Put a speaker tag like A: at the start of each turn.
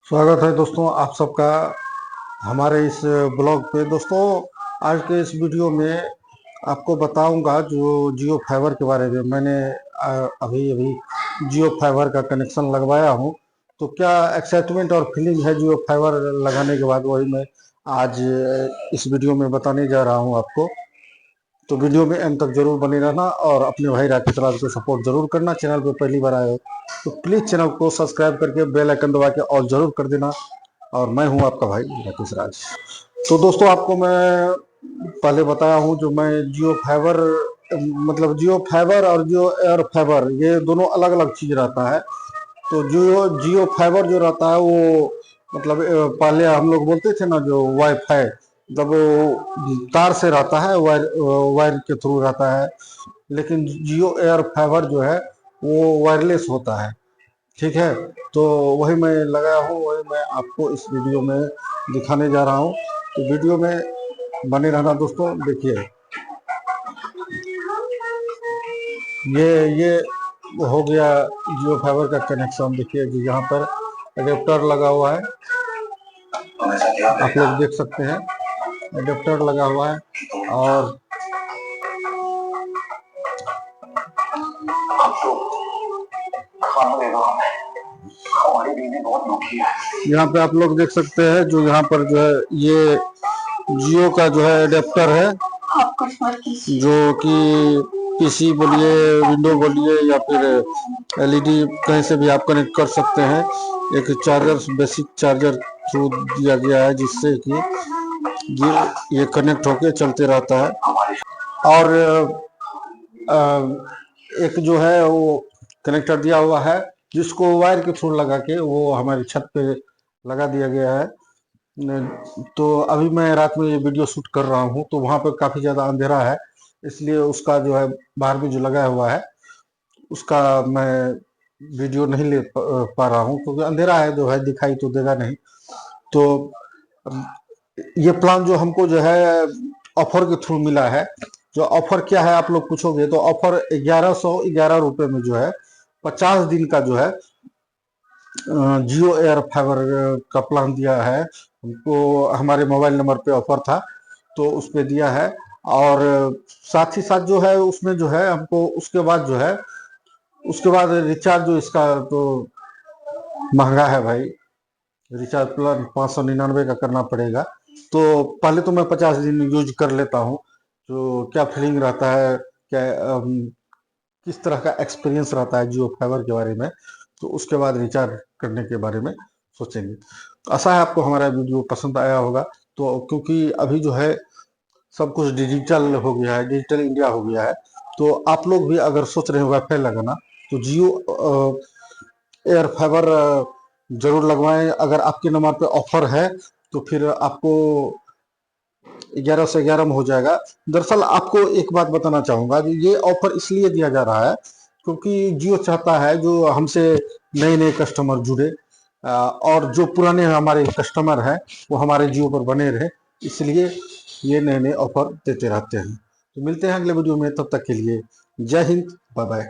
A: स्वागत है दोस्तों आप सबका हमारे इस ब्लॉग पे। दोस्तों आज के इस वीडियो में आपको बताऊंगा जो जियो फाइबर के बारे में। मैंने अभी अभी जियो फाइबर का कनेक्शन लगवाया हूं, तो क्या एक्साइटमेंट और फीलिंग है जियो फाइबर लगाने के बाद, वही मैं आज इस वीडियो में बताने जा रहा हूं आपको। तो वीडियो में एंड तक जरूर बने रहना और अपने भाई राकेश राज को सपोर्ट जरूर करना। चैनल पे पहली बार आए हो तो प्लीज चैनल को सब्सक्राइब करके बेल आइकन दबा के और जरूर कर देना। और मैं हूं आपका भाई राकेश राज। तो दोस्तों आपको मैं पहले बताया हूं, जो मैं जियो फाइबर मतलब जियो फाइबर और जियो एयर फाइबर ये दोनों अलग अलग चीज रहता है। तो जियो जियो फाइबर जो रहता है वो मतलब पहले हम लोग बोलते थे ना जो वाईफाई, मतलब वो तार से रहता है, वायर वायर के थ्रू रहता है। लेकिन जियो एयर फाइबर जो है वो वायरलेस होता है। ठीक है, तो वही मैं लगाया हूँ, वही मैं आपको इस वीडियो में दिखाने जा रहा हूँ। तो वीडियो में बने रहना दोस्तों। देखिए ये हो गया जियो फाइबर का कनेक्शन। देखिए जी यहाँ पर एडेप्टर लगा हुआ है, आप लोग देख सकते हैं एडेप्टर लगा हुआ है। और यहाँ पे आप लोग देख सकते हैं जो यहाँ पर जो है ये जियो का जो है एडेप्टर है, जो कि पीसी बोलिए, विंडो बोलिए, या फिर एलईडी कहीं से भी आप कनेक्ट कर सकते हैं। एक चार्जर, बेसिक चार्जर थ्रू दिया गया है, जिससे कि ये कनेक्ट होके चलते रहता है। और एक जो है वो कनेक्टर दिया हुआ है, जिसको वायर के थ्रू लगा के वो हमारी छत पे लगा दिया गया है। तो अभी मैं रात में ये वीडियो शूट कर रहा हूँ, तो वहां पर काफी ज्यादा अंधेरा है, इसलिए उसका जो है बाहर में जो लगाया हुआ है उसका मैं वीडियो नहीं ले पा रहा हूँ, क्योंकि अंधेरा है, जो है दिखाई तो देगा नहीं। तो ये प्लान जो हमको जो है ऑफर के थ्रू मिला है। जो ऑफर क्या है आप लोग पूछोगे, तो ऑफर 1111 रुपए में जो है 50 दिन का जो है जियो एयर फाइबर का प्लान दिया है हमको। हमारे मोबाइल नंबर पे ऑफर था तो उस पे दिया है। और साथ ही साथ जो है उसमें जो है हमको उसके बाद जो है उसके बाद रिचार्ज जो इसका तो महंगा है भाई। रिचार्ज प्लान 599 का करना पड़ेगा। तो पहले तो मैं 50 दिन यूज कर लेता हूँ, तो क्या फीलिंग रहता है, क्या किस तरह का एक्सपीरियंस रहता है जियो फाइबर के बारे में, तो उसके बाद रिचार्ज करने के बारे में सोचेंगे। तो आशा है आपको हमारा वीडियो पसंद आया होगा। तो क्योंकि अभी जो है सब कुछ डिजिटल हो गया है, डिजिटल इंडिया हो गया है, तो आप लोग भी अगर सोच रहे हो वाईफाई लगाना, तो जियो एयर फाइबर जरूर लगवाएं। अगर आपके नंबर पे ऑफर है तो फिर आपको 11 से 11 में हो जाएगा। दरअसल आपको एक बात बताना चाहूंगा, ये ऑफर इसलिए दिया जा रहा है क्योंकि जियो चाहता है जो हमसे नए नए कस्टमर जुड़े, और जो पुराने हमारे कस्टमर हैं वो हमारे जियो पर बने रहे, इसलिए ये नए नए ऑफर देते रहते हैं। तो मिलते हैं अगले वीडियो में, तब तक के लिए जय हिंद, बाय बाय।